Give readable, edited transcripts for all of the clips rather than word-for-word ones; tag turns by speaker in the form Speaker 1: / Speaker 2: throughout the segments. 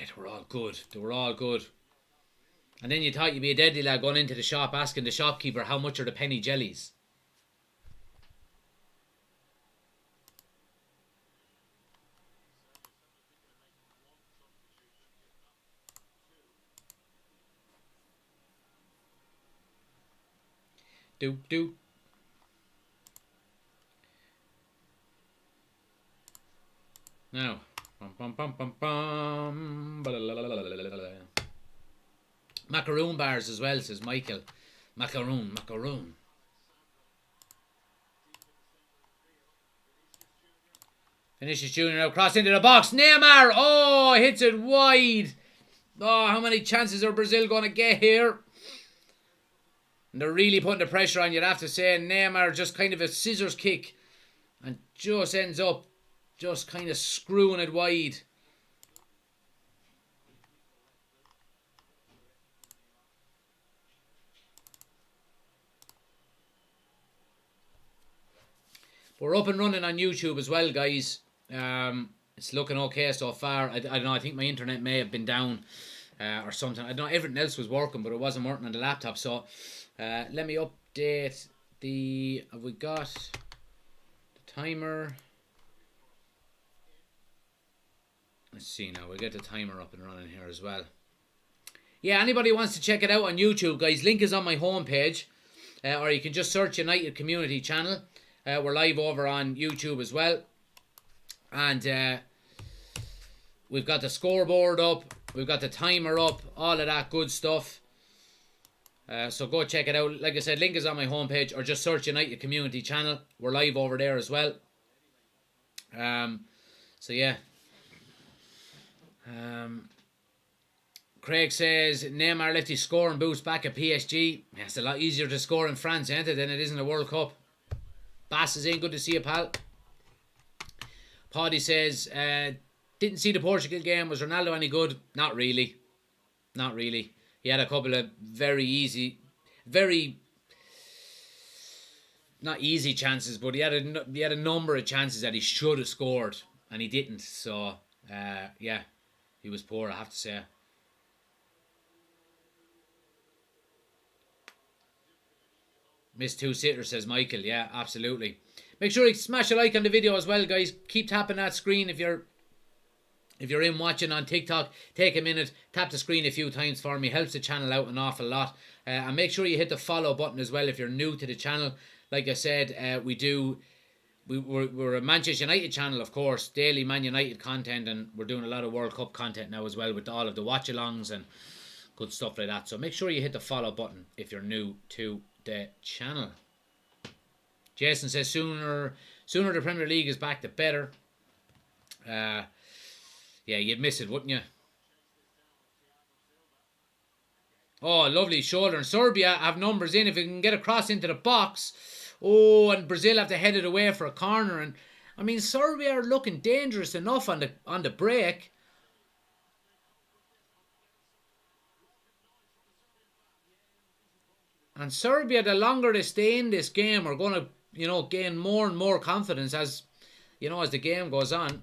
Speaker 1: Yeah, they were all good. They were all good. And then you thought you'd be a deadly lad going into the shop asking the shopkeeper how much are the penny jellies. Doop doop. Now. Bum, bum, bum, bum, bum. Macaroon bars as well, says Michael. Macaroon, macaroon. Vinicius Jr. now cross into the box. Neymar! Oh, hits it wide. Oh, how many chances are Brazil going to get here? And they're really putting the pressure on, you'd have to say. Neymar just kind of a scissors kick and just ends up just kind of screwing it wide. We're up and running on YouTube as well, guys. It's looking okay so far. I don't know, I think my internet may have been down or something. I don't know, everything else was working, but it wasn't working on the laptop. So let me update the... Have we got the timer? Let's see now. We'll get the timer up and running here as well. Yeah, anybody wants to check it out on YouTube, guys, link is on my homepage. Or you can just search United Community Channel. We're live over on YouTube as well. And we've got the scoreboard up. We've got the timer up. All of that good stuff. So go check it out. Like I said, link is on my homepage. Or just search United Community Channel. We're live over there as well. So yeah. Craig says Neymar left his scoring boost back at PSG. Yeah, it's a lot easier to score in France, ain't it, than it is in the World Cup. Bass is in, good to see you, pal. Paddy says, didn't see the Portugal game. Was Ronaldo any good? Not really. Not really. He had a couple of very easy, not easy chances, but he had a number of chances that he should have scored, and he didn't. So, yeah, he was poor, I have to say. Miss Two Sitter, says Michael. Yeah, absolutely. Make sure you smash a like on the video as well, guys. Keep tapping that screen if you're in watching on TikTok. Take a minute, tap the screen a few times for me. Helps the channel out an awful lot. And make sure you hit the follow button as well if you're new to the channel. Like I said, we're a Manchester United channel, of course. Daily Man United content, and we're doing a lot of World Cup content now as well with all of the watch-alongs and good stuff like that. So make sure you hit the follow button if you're new to the channel. Jason says sooner the Premier League is back, the better. Yeah, you'd miss it, wouldn't you? Oh, lovely shoulder. And Serbia have numbers in. If it can get across into the box. Oh, and Brazil have to head it away for a corner. And I mean, Serbia are looking dangerous enough on the break. And Serbia, the longer they stay in this game, are going to, gain more and more confidence as the game goes on.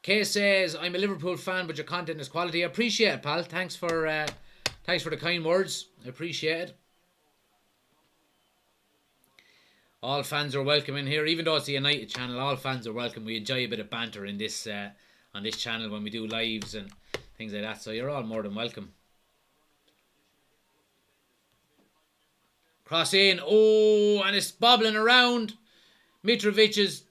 Speaker 1: Kay says, I'm a Liverpool fan, but your content is quality. I appreciate it, pal. Thanks for the kind words. I appreciate it. All fans are welcome in here, even though it's the United channel. All fans are welcome. We enjoy a bit of banter in this on this channel when we do lives and things like that. So you're all more than welcome. Cross in. Oh, and it's bobbling around. Mitrovic is,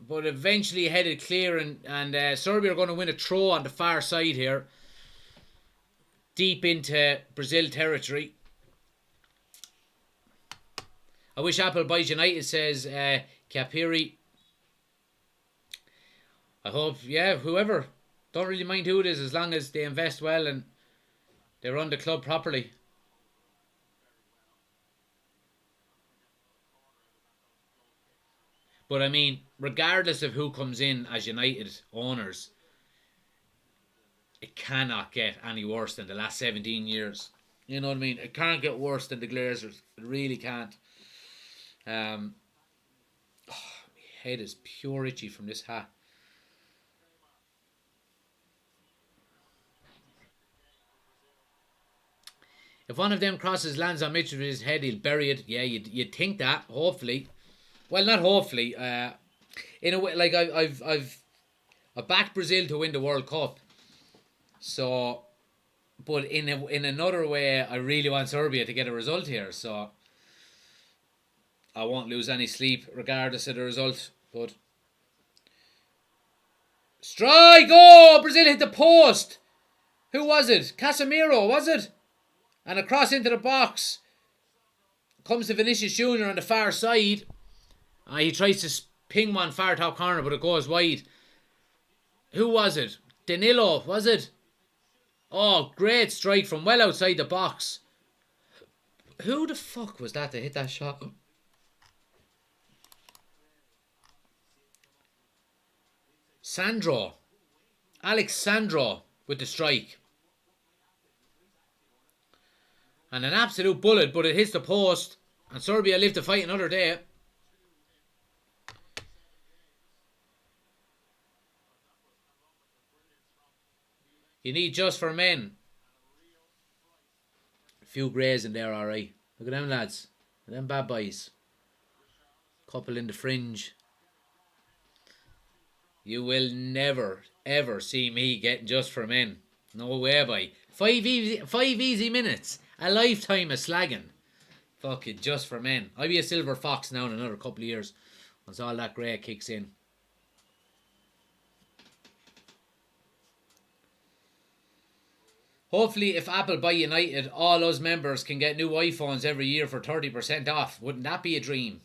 Speaker 1: but eventually headed clear, and Serbia are going to win a throw on the far side here. Deep into Brazil territory. I wish Apple buys United, says Capiri. I hope, yeah, whoever. Don't really mind who it is as long as they invest well and they run the club properly. But I mean, regardless of who comes in as United owners, it cannot get any worse than the last 17 years. You know what I mean? It can't get worse than the Glazers. It really can't. My head is pure itchy from this hat. If one of them crosses lands on Mitrovic's head, he'll bury it. Yeah, you'd think that. Hopefully, well, not hopefully. In a way, like I've backed Brazil to win the World Cup. So, but in another way, I really want Serbia to get a result here. So, I won't lose any sleep regardless of the result. But strike! Oh, Brazil hit the post. Who was it? Casemiro, was it? And a cross into the box. Comes to Vinicius Jr. on the far side. He tries to ping one far top corner, but it goes wide. Who was it? Danilo, was it? Oh, great strike from well outside the box. Who the fuck was that to hit that shot? Sandro. Alex Sandro with the strike. And an absolute bullet, but it hits the post. And Serbia live to fight another day. You need just for men. A few greys in there, alright. Look at them lads. Look at them bad boys. Couple in the fringe. You will never, ever see me getting just for men. No way, boy. 5 easy minutes. A lifetime of slagging. Fuck it, just for men. I'll be a silver fox now in another couple of years. Once all that grey kicks in. Hopefully, if Apple buy United, all us members can get new iPhones every year for 30% off. Wouldn't that be a dream?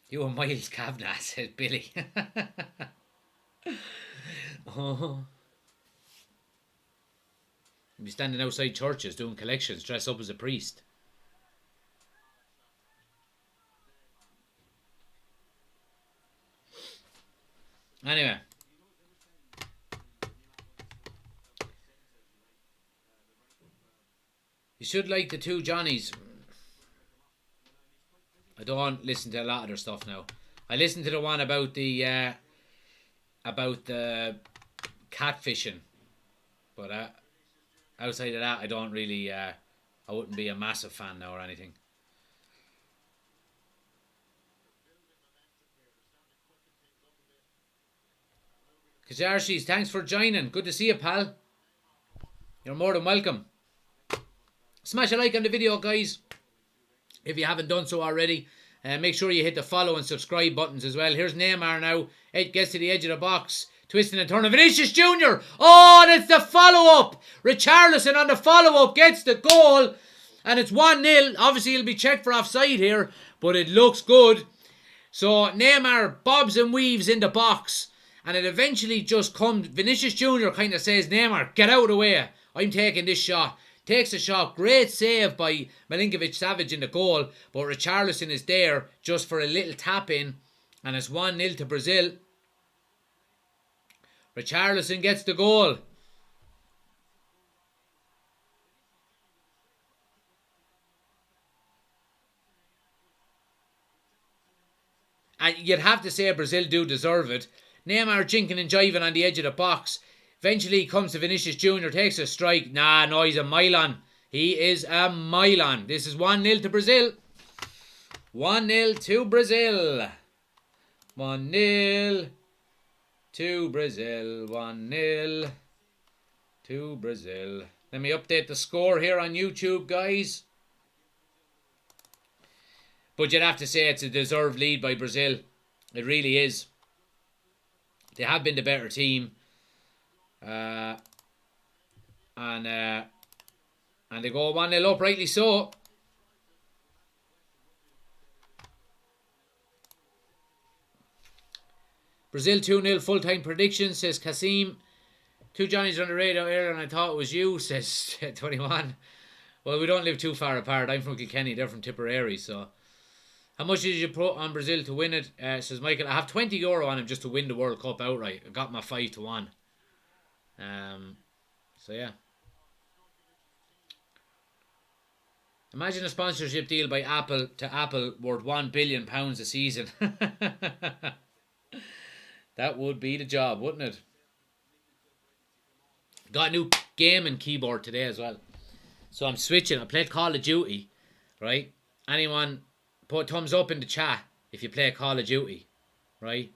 Speaker 1: You and Miles Kavanagh, said Billy. Oh. You'll be standing outside churches doing collections, dress up as a priest. Anyway. You should like the two Johnnies. I don't listen to a lot of their stuff now. I listened to the one about the catfishing, but outside of that, I don't really. I wouldn't be a massive fan now or anything. Kajarshis, thanks for joining. Good to see you, pal. You're more than welcome. Smash a like on the video, guys, if you haven't done so already. Make sure you hit the follow and subscribe buttons as well. Here's Neymar now. It gets to the edge of the box. Twisting and turning. Vinicius Jr. Oh, and it's the follow-up. Richarlison on the follow-up gets the goal. And it's 1-0. Obviously, he'll be checked for offside here, but it looks good. So Neymar bobs and weaves in the box. And it eventually just comes. Vinicius Jr. kind of says, Neymar, get out of the way. I'm taking this shot. Takes a shot. Great save by Milinkovic-Savic in the goal. But Richarlison is there just for a little tap in. And it's 1-0 to Brazil. Richarlison gets the goal. And you'd have to say Brazil do deserve it. Neymar jinking and jiving on the edge of the box. Eventually he comes to Vinicius Jr. Takes a strike. No, he's a Milan. He is a Milan. This is 1-0 to Brazil. 1-0 to Brazil. 1-0 to Brazil. 1-0 to Brazil. Let me update the score here on YouTube, guys. But you'd have to say it's a deserved lead by Brazil. It really is. They have been the better team. And they go 1-0 up, rightly so. Brazil 2-0 full-time prediction, says Kasim. Two Johnnies on the radio earlier and I thought it was you, says 21. Well, we don't live too far apart. I'm from Kilkenny, they're from Tipperary, so. How much did you put on Brazil to win it? Says Michael. I have €20 on him just to win the World Cup outright. I got my 5-1. So yeah. Imagine a sponsorship deal by Apple to Apple worth £1 billion a season. That would be the job, wouldn't it? Got a new gaming keyboard today as well. So I'm switching. I played Call of Duty, right? Anyone put thumbs up in the chat if you play Call of Duty, right?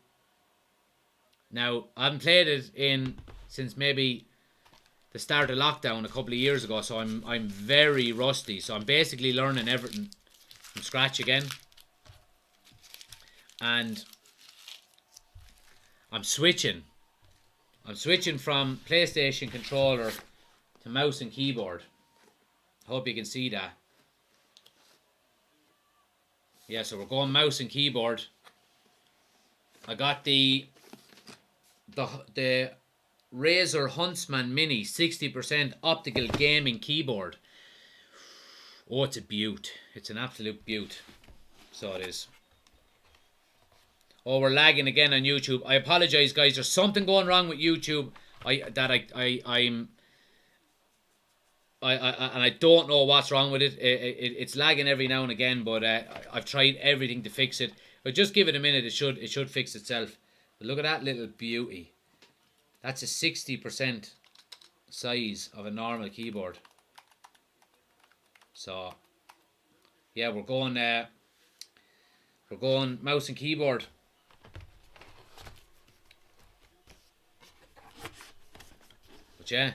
Speaker 1: Now, I haven't played it since maybe the start of lockdown a couple of years ago, so I'm very rusty. So I'm basically learning everything from scratch again. And I'm switching. I'm switching from PlayStation controller to mouse and keyboard. Hope you can see that. Yeah, so we're going mouse and keyboard. I got the Razer Huntsman Mini 60% optical gaming keyboard. Oh, it's a beaut. It's an absolute beaut. So it is. Oh, we're lagging again on YouTube. I apologize, guys. There's something going wrong with YouTube. And I don't know what's wrong with it. It's lagging every now and again, but I've tried everything to fix it. But just give it a minute. It should fix itself. But look at that little beauty. That's a 60% size of a normal keyboard. So yeah, we're going mouse and keyboard. But yeah,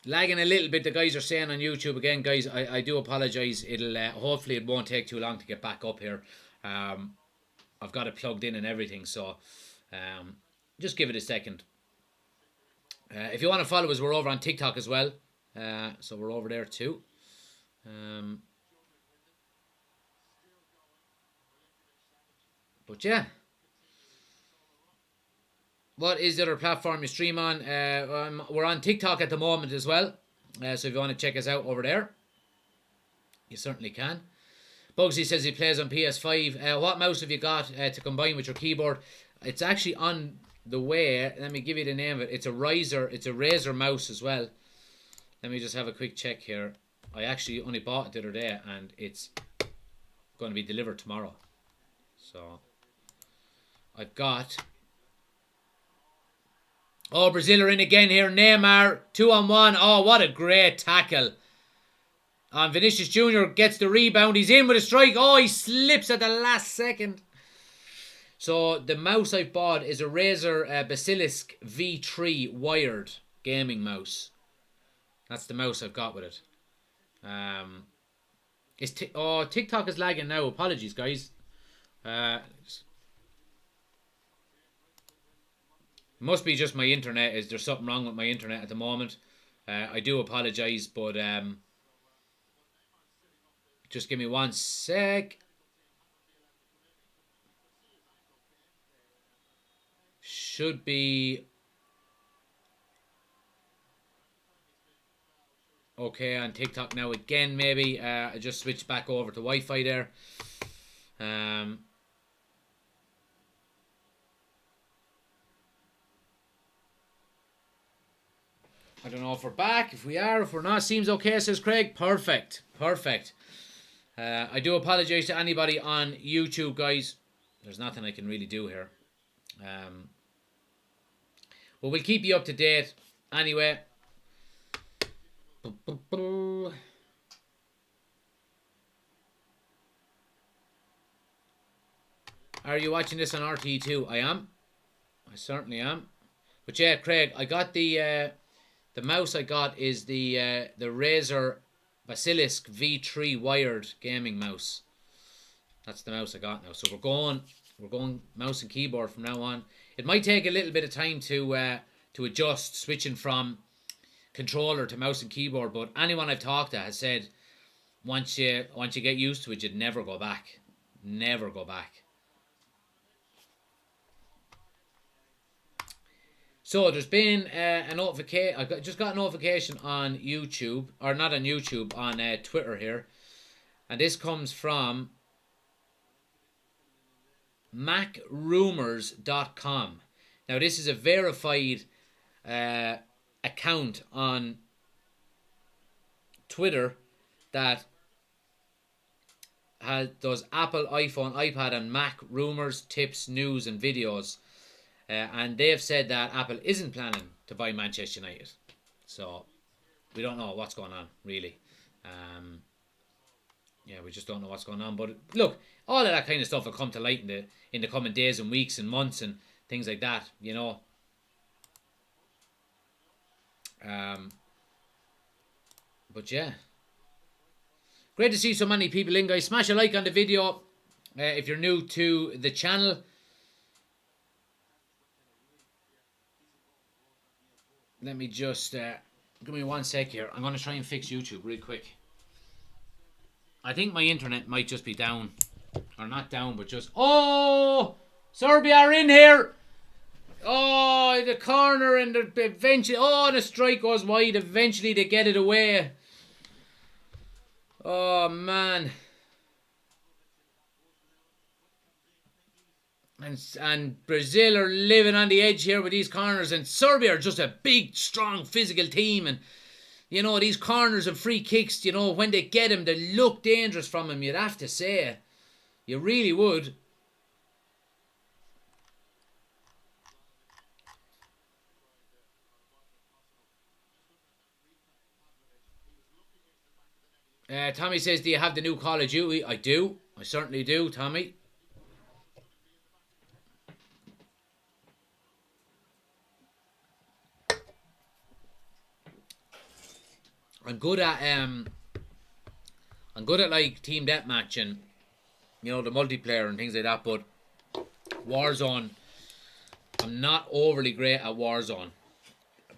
Speaker 1: lagging a little bit, the guys are saying on YouTube again, guys. I do apologize. It'll hopefully it won't take too long to get back up here. I've got it plugged in and everything, so just give it a second. If you want to follow us, we're over on TikTok as well, so we're over there too. But yeah, what is the other platform you stream on? We're on TikTok at the moment as well. So if you want to check us out over there, you certainly can. Bugsy says he plays on PS5. What mouse have you got to combine with your keyboard? It's actually on the way. Let me give you the name of it. It's a Razer mouse as well. Let me just have a quick check here. I actually only bought it the other day and it's going to be delivered tomorrow. So I've got... Oh, Brazil are in again here. Neymar, 2-on-1. Oh, what a great tackle. And Vinicius Jr. gets the rebound. He's in with a strike. Oh, he slips at the last second. So the mouse I've bought is a Razer Basilisk V3 wired gaming mouse. That's the mouse I've got with it. TikTok is lagging now. Apologies, guys. Must be just my internet. Is there something wrong with my internet at the moment? I do apologise, but just give me 1 sec. Should be okay on TikTok now again. Maybe I just switched back over to Wi-Fi there. I don't know if we're back, if we are, if we're not. Seems okay, says Craig. Perfect. Perfect. I do apologise to anybody on YouTube, guys. There's nothing I can really do here. But we'll keep you up to date anyway. Are you watching this on RT2? I am. I certainly am. But yeah, Craig, I got the mouse I got is the Razer Basilisk V3 wired gaming mouse. That's the mouse I got now. So we're going mouse and keyboard from now on. It might take a little bit of time to adjust, switching from controller to mouse and keyboard. But anyone I've talked to has said once you get used to it, you'd never go back. Never go back. So there's been a notification. I just got a notification on YouTube, or not on YouTube, on Twitter here, and this comes from MacRumors.com. Now this is a verified account on Twitter that does Apple, iPhone, iPad, and Mac rumors, tips, news, and videos. And they've said that Apple isn't planning to buy Manchester United. So we don't know what's going on, really. Yeah, we just don't know what's going on. But look, all of that kind of stuff will come to light in the coming days and weeks and months and things like that, you know. But yeah, great to see so many people in, guys. Smash a like on the video if you're new to the channel. Let me just give me 1 sec here. I'm going to try and fix YouTube real quick. I think my internet might just be down. Or not down, but just... Oh! Serbia are in here! Oh, the corner and eventually... Oh, the strike goes wide. Eventually they get it away. Oh, man. And Brazil are living on the edge here with these corners. And Serbia are just a big, strong, physical team. And, you know, these corners and free kicks, you know, when they get them, they look dangerous from them, you'd have to say. You really would. Tommy says, do you have the new Call of Duty? I do. I certainly do, Tommy. I'm good at like team deathmatch and, you know, the multiplayer and things like that, but Warzone, I'm not overly great at Warzone.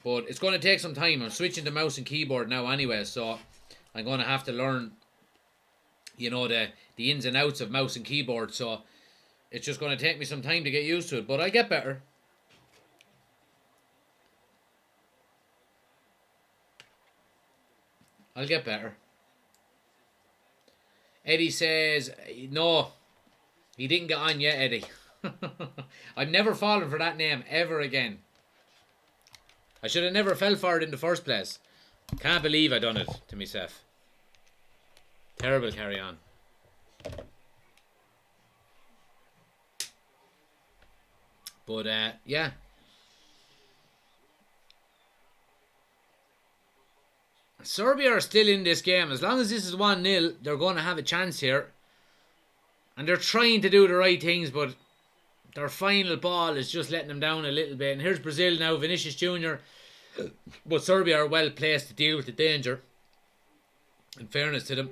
Speaker 1: But it's going to take some time. I'm switching to mouse and keyboard now anyway, so I'm going to have to learn, you know, the ins and outs of mouse and keyboard, so it's just going to take me some time to get used to it, but I get better. I'll get better. Eddie says, no, he didn't get on yet, Eddie. I've never fallen for that name ever again. I should have never fell for it in the first place. Can't believe I done it to myself. Terrible carry on. But, yeah. Serbia are still in this game. As long as this is 1-0, they're going to have a chance here. And they're trying to do the right things, but their final ball is just letting them down a little bit. And here's Brazil now, Vinicius Jr. But Serbia are well placed to deal with the danger. In fairness to them.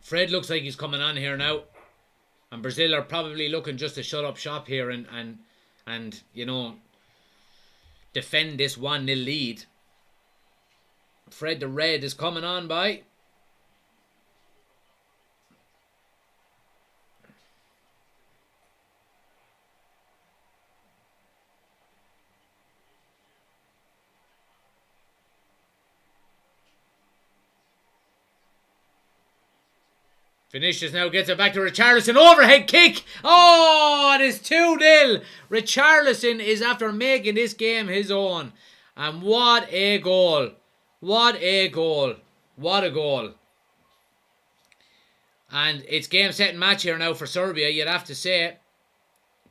Speaker 1: Fred looks like he's coming on here now. And Brazil are probably looking just to shut up shop here and you know, defend this 1-0 lead. Fred the Red is coming on by. Vinicius now gets it back to Richarlison. Overhead kick. Oh, it is 2-0. Richarlison is after making this game his own. And what a goal. What a goal. What a goal. And it's game, set and match here now for Serbia, you'd have to say.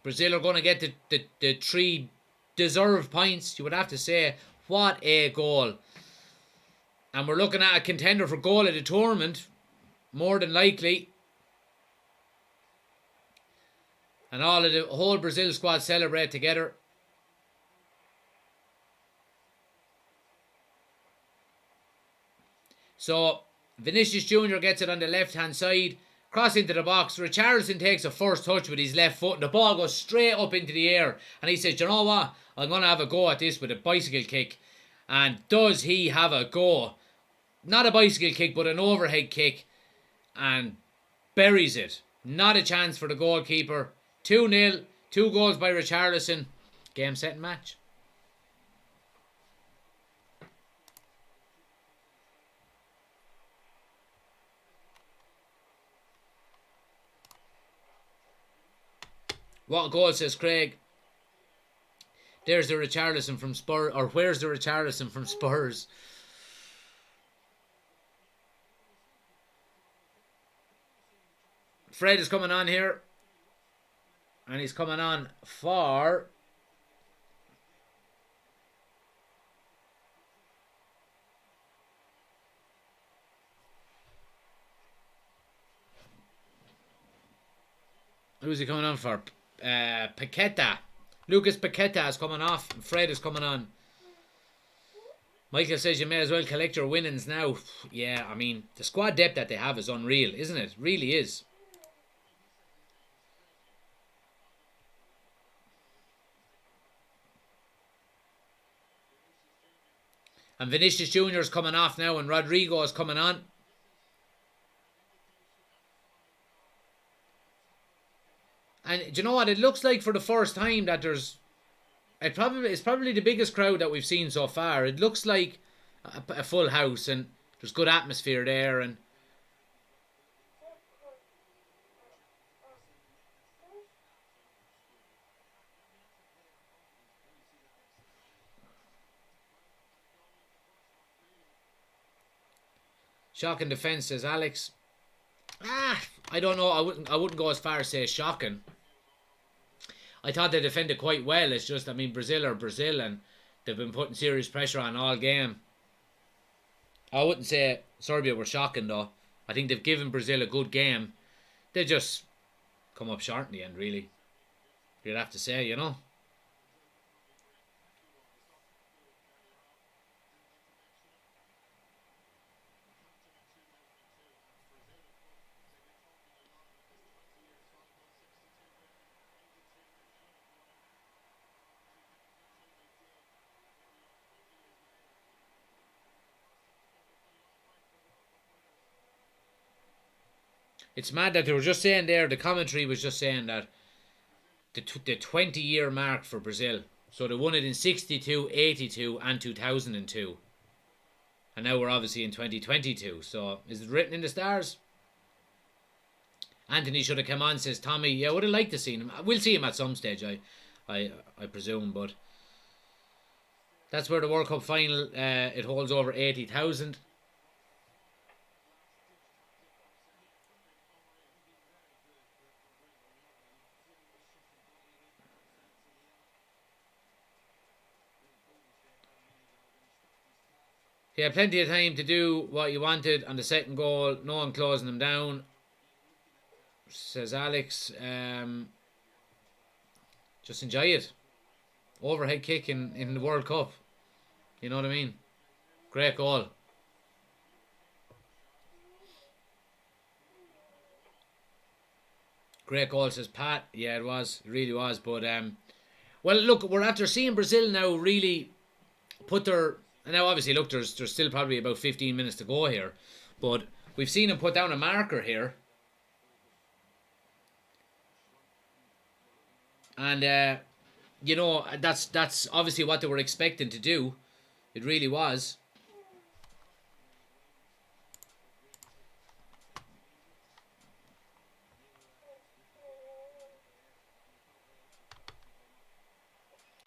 Speaker 1: Brazil are going to get the 3 deserved points, you would have to say. What a goal. And we're looking at a contender for goal of the tournament. More than likely. And all of the whole Brazil squad celebrate together. So, Vinicius Jr. gets it on the left-hand side. Cross into the box. Richarlison takes a first touch with his left foot. And the ball goes straight up into the air. And he says, you know what? I'm going to have a go at this with a bicycle kick. And does he have a go? Not a bicycle kick, but an overhead kick. And buries it. Not a chance for the goalkeeper. 2-0. 2 goals by Richarlison. Game, set and match. What a goal, says Craig. There's the Richarlison from Spurs. Or where's the Richarlison from Spurs? Fred is coming on here. And he's coming on for... Who's he coming on for? Paqueta. Lucas Paqueta is coming off. And Fred is coming on. Michael says you may as well collect your winnings now. Yeah, I mean, the squad depth that they have is unreal, isn't it? Really is. And Vinicius Jr. is coming off now, and Rodrigo is coming on. And do you know what? It looks like for the first time that there's... It's probably the biggest crowd that we've seen so far. It looks like a full house, and there's good atmosphere there. And shocking defence, says Alex. I don't know. I wouldn't go as far as say shocking. I thought they defended quite well. It's just, I mean, Brazil are Brazil, and they've been putting serious pressure on all game. I wouldn't say Serbia were shocking, though. I think they've given Brazil a good game. They just come up short in the end, really. You'd have to say, you know. It's mad that they were just saying there, the commentary was just saying that the 20-year mark for Brazil. So they won it in 62, 82 and 2002. And now we're obviously in 2022. So is it written in the stars? Anthony should have come on, says Tommy. Yeah, I would have liked to see him. We'll see him at some stage, I presume. But that's where the World Cup final, it holds over 80,000. He had plenty of time to do what he wanted on the second goal. No one closing him down, says Alex. Just enjoy it. Overhead kick in the World Cup. You know what I mean? Great goal. Great goal, says Pat. Yeah, it was. It really was. But, well, look, we're after seeing Brazil now really put their... And now, obviously, look, there's still probably about 15 minutes to go here. But we've seen him put down a marker here. And, you know, that's obviously what they were expecting to do. It really was.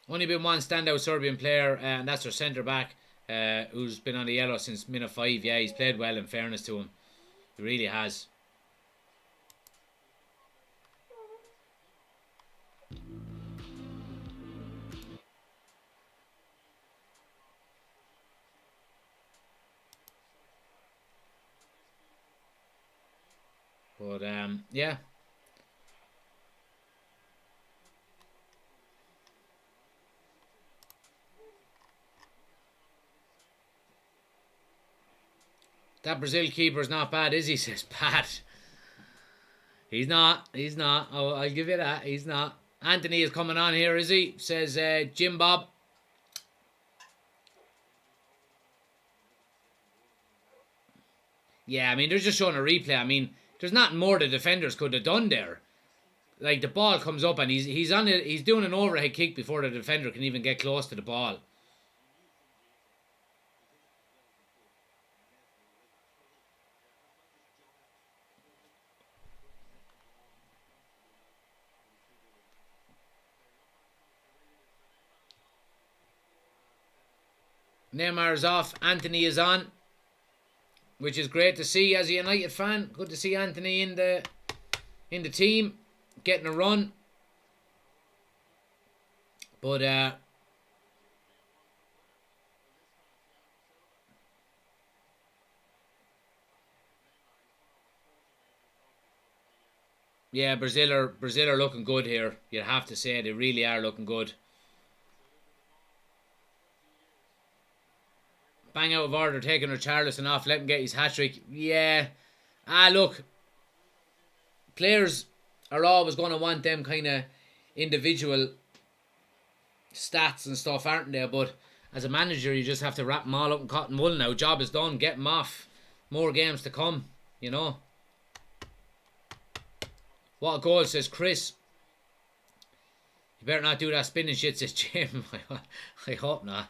Speaker 1: Only been one standout Serbian player, and that's their centre-back. Who's been on the yellow since minute 5. Yeah, he's played well, in fairness to him. He really has. But, yeah. That Brazil keeper's not bad, is he? Says Pat. He's not. He's not. I'll give you that. He's not. Anthony is coming on here, is he? Says Jim Bob. Yeah, I mean, they're just showing a replay. I mean, there's nothing more the defenders could have done there. Like, the ball comes up and he's on it. He's doing an overhead kick before the defender can even get close to the ball. Neymar is off. Anthony is on, which is great to see as a United fan. Good to see Anthony in the team, getting a run. But yeah, Brazil are looking good here. You have to say they really are looking good. Bang out of order, taking Richarlison off. Let him get his hat-trick. Yeah. Look. Players are always going to want them kind of individual stats and stuff, aren't they? But as a manager, you just have to wrap them all up in cotton wool now. Job is done. Get them off. More games to come, you know. What a goal, says Chris. You better not do that spinning shit, says Jim. I hope not.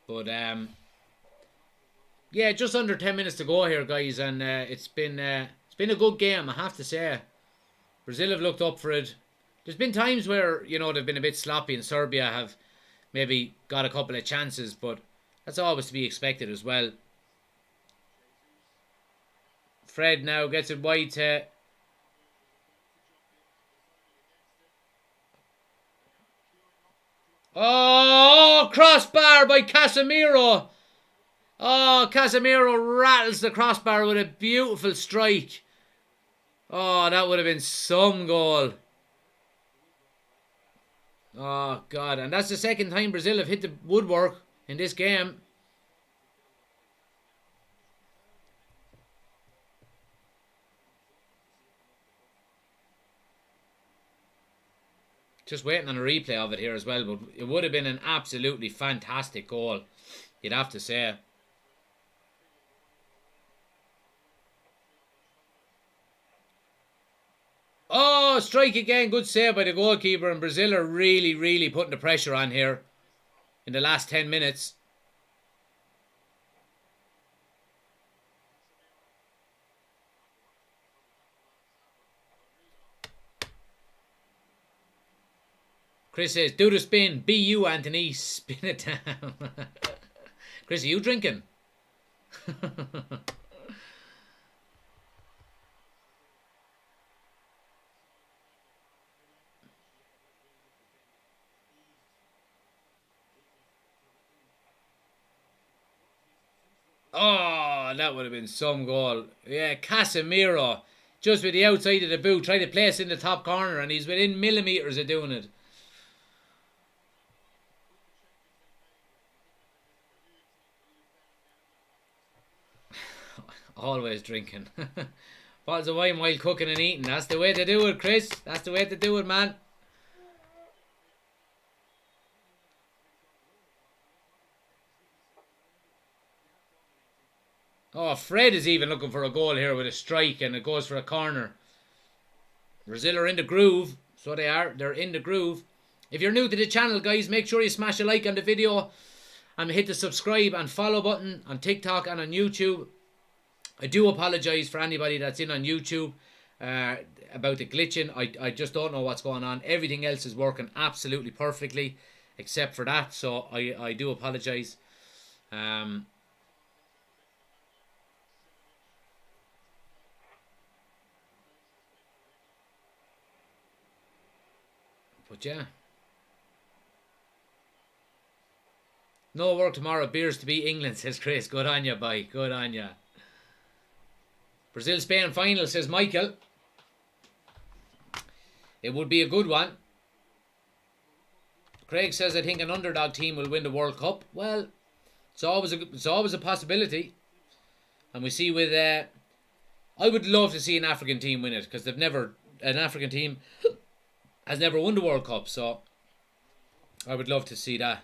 Speaker 1: But yeah, just under 10 minutes to go here, guys, and it's been a good game, I have to say. Brazil have looked up for it. There's been times where, you know, they've been a bit sloppy, and Serbia have maybe got a couple of chances, but that's always to be expected as well. Fred now gets it wide to... Oh, crossbar by Casemiro. Oh, Casemiro rattles the crossbar with a beautiful strike. Oh, that would have been some goal. Oh, God. And that's the second time Brazil have hit the woodwork in this game. Just waiting on a replay of it here as well, but it would have been an absolutely fantastic goal, you'd have to say. Oh, strike again. Good save by the goalkeeper, and Brazil are really, really putting the pressure on here in the last 10 minutes. Chris says, do the spin. Be you, Anthony. Spin it down. Chris, are you drinking? Oh, that would have been some goal. Yeah, Casemiro. Just with the outside of the boot. Tried to place in the top corner, and he's within millimetres of doing it. Always drinking. Bottles of wine while cooking and eating. That's the way to do it, Chris. That's the way to do it, man. Oh, Fred is even looking for a goal here with a strike, and it goes for a corner. Brazil are in the groove. So they are. They're in the groove. If you're new to the channel, guys, make sure you smash a like on the video and hit the subscribe and follow button on TikTok and on YouTube. I do apologise for anybody that's in on YouTube about the glitching. I just don't know what's going on. Everything else is working absolutely perfectly except for that. So I do apologise. But yeah. No work tomorrow. Beers to beat England, says Chris. Good on you, boy. Good on you. Brazil-Spain final, says Michael. It would be a good one. Craig says, I think an underdog team will win the World Cup. Well, it's always a possibility. And we see with... I would love to see an African team win it, because an African team has never won the World Cup. So I would love to see that.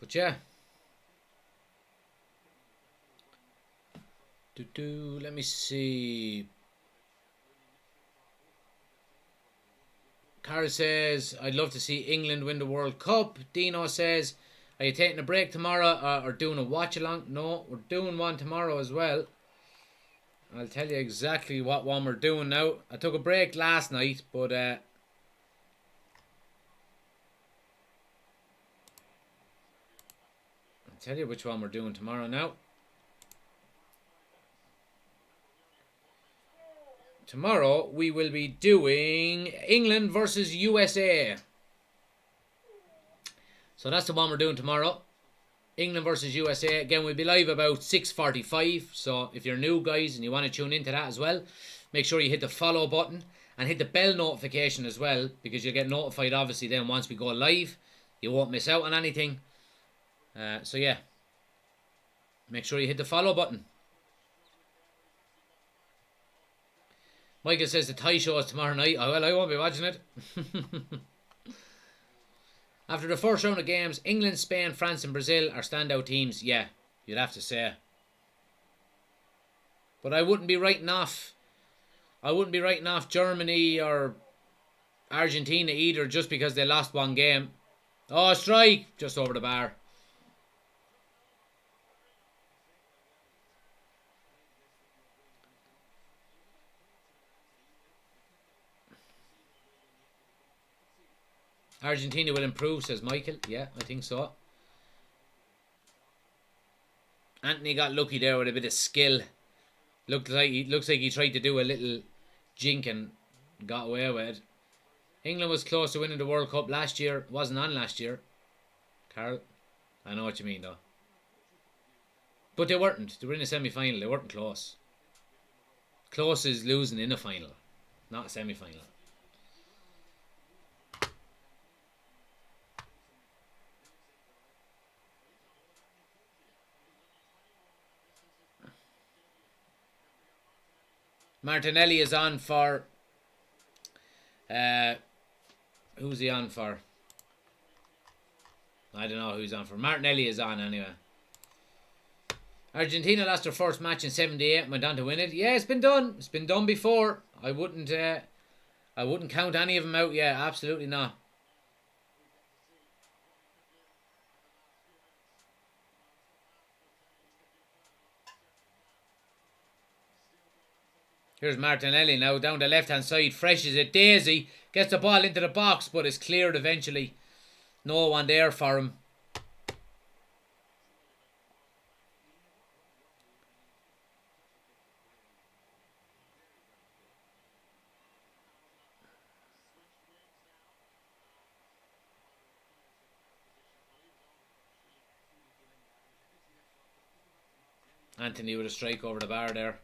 Speaker 1: But yeah. Let me see. Cara says, I'd love to see England win the World Cup. Dino says, are you taking a break tomorrow or doing a watch along? No, we're doing one tomorrow as well. I'll tell you exactly what one we're doing now. I took a break last night, but I'll tell you which one we're doing tomorrow now. Tomorrow we will be doing England versus USA. So that's the one we're doing tomorrow. England versus USA. Again, we'll be live about 6:45. So if you're new, guys, and you want to tune into that as well, make sure you hit the follow button and hit the bell notification as well, because you'll get notified obviously then once we go live. You won't miss out on anything. So yeah, make sure you hit the follow button. Michael says the Thai show is tomorrow night. Oh, well, I won't be watching it. After the first round of games, England, Spain, France and Brazil are standout teams. Yeah, you'd have to say. But I wouldn't be writing off Germany or Argentina either just because they lost one game. Oh, strike! Just over the bar. Argentina will improve, says Michael. Yeah, I think so. Anthony got lucky there with a bit of skill. Looks like he tried to do a little jink and got away with it. England was close to winning the World Cup last year. Wasn't on last year. Carl, I know what you mean though. But they weren't. They were in a semi-final. They weren't close. Close is losing in a final, not a semi-final. Martinelli is on for... who's he on for? I don't know who he's on for. Martinelli is on anyway. Argentina lost their first match in 78 and went on to win it. Yeah, it's been done. It's been done before. I wouldn't count any of them out. Yeah, absolutely not. Here's Martinelli now down the left-hand side. Fresh as a daisy. Gets the ball into the box, but it's cleared eventually. No one there for him. Anthony with a strike over the bar there.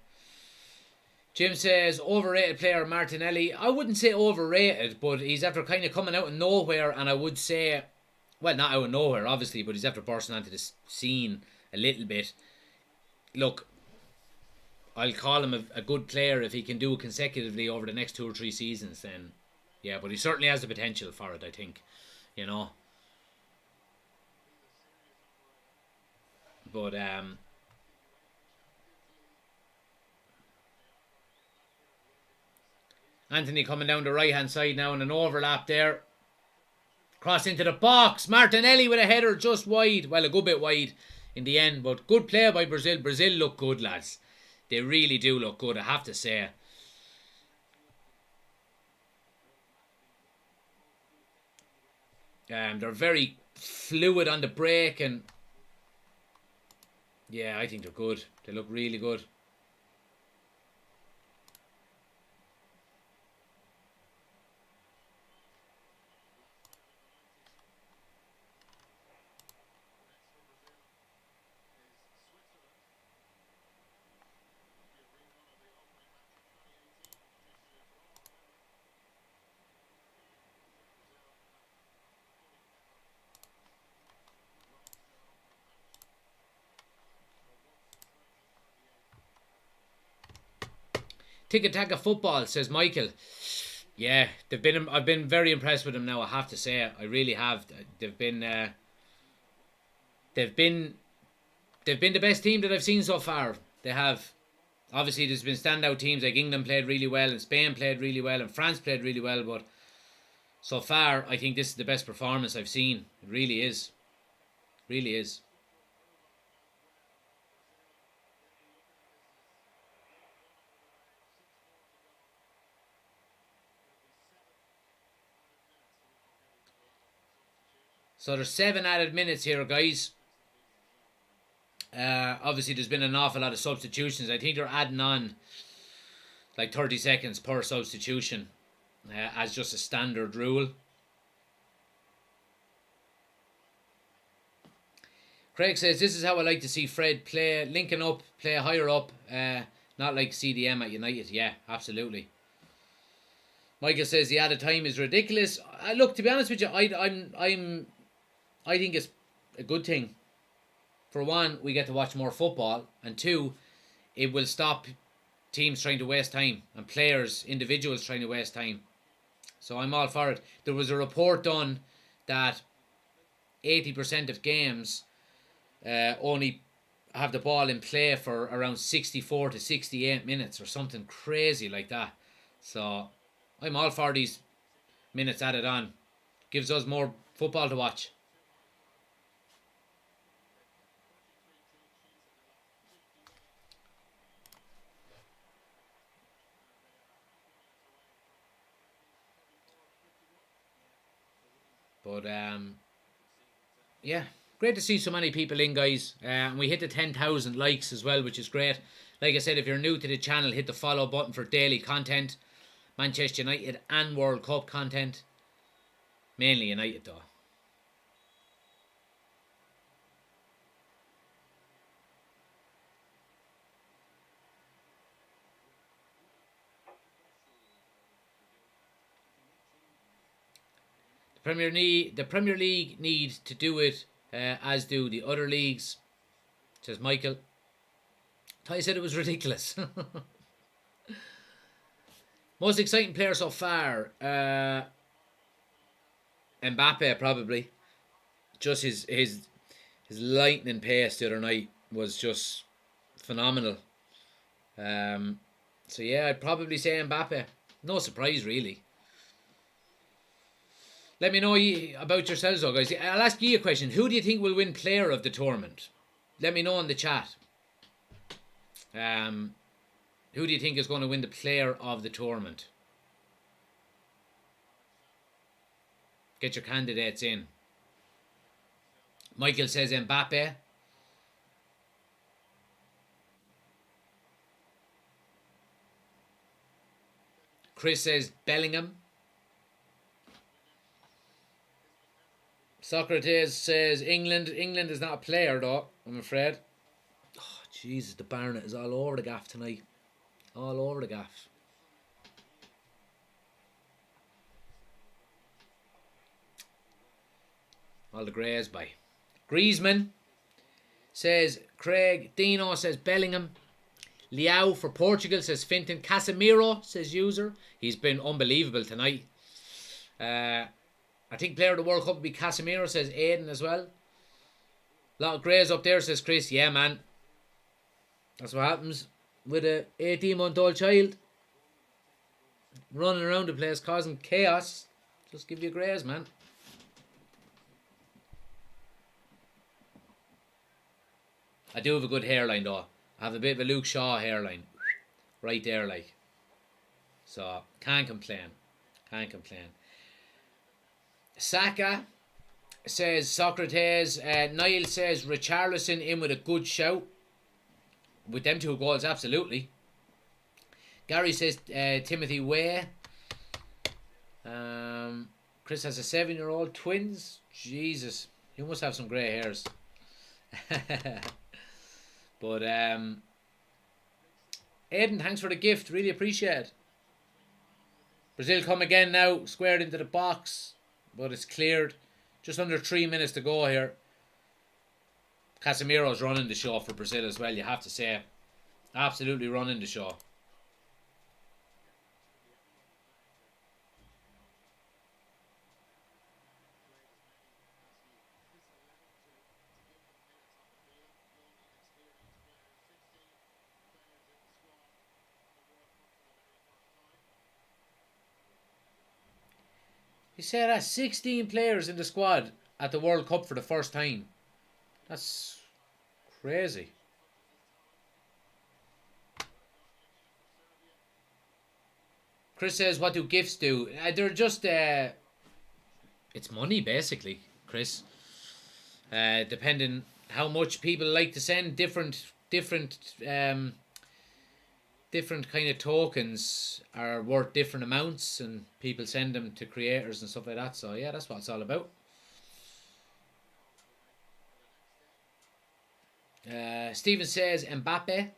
Speaker 1: Jim says, overrated player Martinelli. I wouldn't say overrated, but he's after kind of coming out of nowhere, and I would say, well, not out of nowhere, obviously, but he's after bursting onto the scene a little bit. Look, I'll call him a good player if he can do it consecutively over the next 2 or 3 seasons, then, yeah, but he certainly has the potential for it, I think, you know. But, Anthony coming down the right-hand side now in an overlap there. Cross into the box. Martinelli with a header just wide. Well, a good bit wide in the end, but good play by Brazil. Brazil look good, lads. They really do look good, I have to say. They're very fluid on the break, and yeah, I think they're good. They look really good. Tiki-taka football, says Michael. Yeah, I've been very impressed with them now, I have to say. I really have. They've been they've been the best team that I've seen so far. They have. Obviously, there's been standout teams like England played really well, and Spain played really well, and France played really well. But so far, I think this is the best performance I've seen. It really is. Really is. So there's 7 added minutes here, guys. Obviously, there's been an awful lot of substitutions. I think they're adding on like 30 seconds per substitution as just a standard rule. Craig says, this is how I like to see Fred play, linking up, play higher up, not like CDM at United. Yeah, absolutely. Michael says the added time is ridiculous. Look, to be honest with you, I think it's a good thing. For one, we get to watch more football, and two, it will stop teams trying to waste time and players, individuals trying to waste time. So I'm all for it. There was a report done that 80% of games only have the ball in play for around 64 to 68 minutes or something crazy like that. So I'm all for these minutes added on. Gives us more football to watch. But yeah, great to see so many people in, guys. And we hit the 10,000 likes as well, which is great. Like I said, if you're new to the channel, hit the follow button for daily content. Manchester United and World Cup content. Mainly United though. The Premier League need to do it as do the other leagues, says Michael. Ty said it was ridiculous. Most exciting player so far, Mbappe probably. Just his lightning pace the other night was just phenomenal. So yeah, I'd probably say Mbappe. No surprise really. Let me know about yourselves though, guys. I'll ask you a question. Who do you think will win player of the tournament? Let me know in the chat. Who do you think is going to win the player of the tournament? Get your candidates in. Michael says Mbappe. Chris says Bellingham. Socrates says England. England is not a player though, I'm afraid. Oh, Jesus, the Barnet is all over the gaff tonight. All over the gaff. All the greys by. Griezmann says Craig. Dino says Bellingham. Liao for Portugal says Finton. Casemiro says user. He's been unbelievable tonight. I think player of the World Cup would be Casemiro, says Aiden as well. A lot of greys up there, says Chris. Yeah, man. That's what happens with a 18-month-old child running around the place causing chaos. Just give you greys, man. I do have a good hairline though. I have a bit of a Luke Shaw hairline. Right there, like. So, can't complain. Can't complain. Saka says Socrates. Niall says Richarlison in with a good shout. With them 2 goals, absolutely. Gary says Timothy Way. Chris has a 7-year-old. Twins. Jesus. You must have some grey hairs. But Aiden, thanks for the gift. Really appreciate it. Brazil come again now. Squared into the box. But it's cleared. Just under 3 minutes to go here. Casemiro's running the show for Brazil as well, you have to say. Absolutely running the show. You say that 16 players in the squad at the World Cup for the first time. That's crazy. Chris says, what do gifts do? They're just, it's money basically, Chris. Depending how much people like to send, different kind of tokens are worth different amounts, and people send them to creators and stuff like that. So yeah, that's what it's all about. Stephen says Mbappe.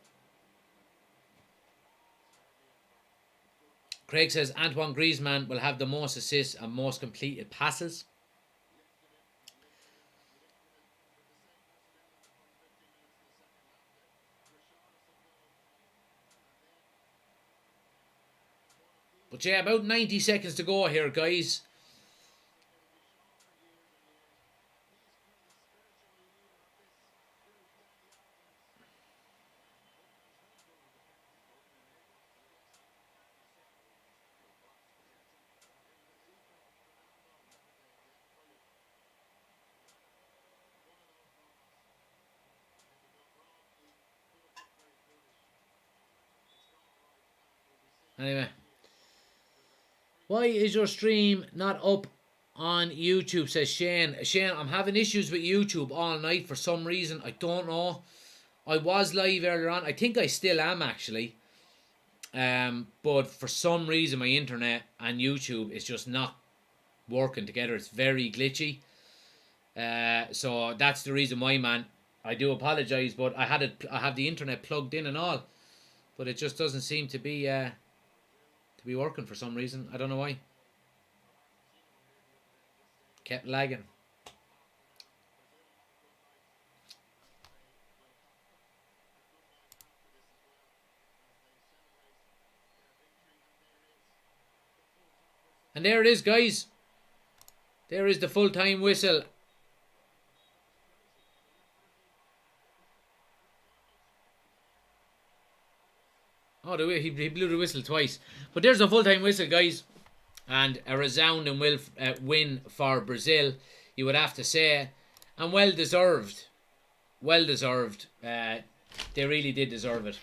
Speaker 1: Craig says Antoine Griezmann will have the most assists and most completed passes. But yeah, about 90 seconds to go here, guys. Anyway. Why is your stream not up on YouTube, says Shane. Shane, I'm having issues with YouTube all night for some reason. I don't know. I was live earlier on. I think I still am, actually. But for some reason, my internet and YouTube is just not working together. It's very glitchy. So that's the reason why, man. I do apologise, but I have the internet plugged in and all. But it just doesn't seem to be working for some reason. I don't know why. Kept lagging. And there it is, guys. There is the full-time whistle. Oh, he blew the whistle twice. But there's a full-time whistle, guys. And a resounding win for Brazil, you would have to say. And well deserved. Well deserved. They really did deserve it.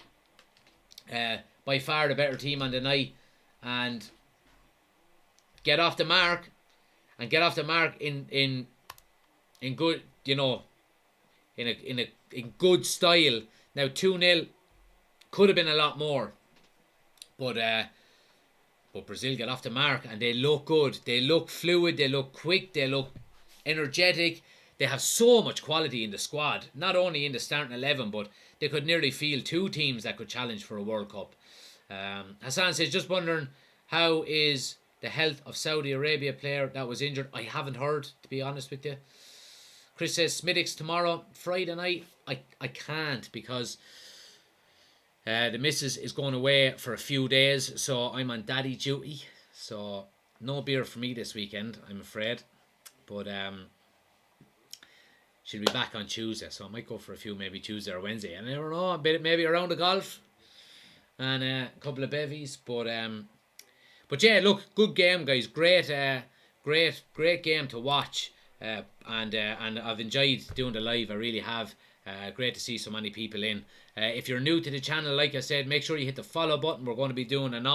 Speaker 1: By far the better team on the night. And get off the mark. And get off the mark in good, you know, in good style. Now 2-0 could have been a lot more. But Brazil get off the mark and they look good. They look fluid. They look quick. They look energetic. They have so much quality in the squad. Not only in the starting 11, but they could nearly field two teams that could challenge for a World Cup. Hassan says, just wondering, how is the health of Saudi Arabia player that was injured? I haven't heard, to be honest with you. Chris says, Smittix tomorrow, Friday night. I can't because the missus is going away for a few days, so I'm on daddy duty. So no beer for me this weekend, I'm afraid. But she'll be back on Tuesday, so I might go for a few, maybe Tuesday or Wednesday. And I don't know, a bit maybe around the golf and a couple of bevies. But yeah, look, good game, guys. Great game to watch. And I've enjoyed doing the live. I really have. Great to see so many people in. If you're new to the channel, like I said, make sure you hit the follow button. We're going to be doing an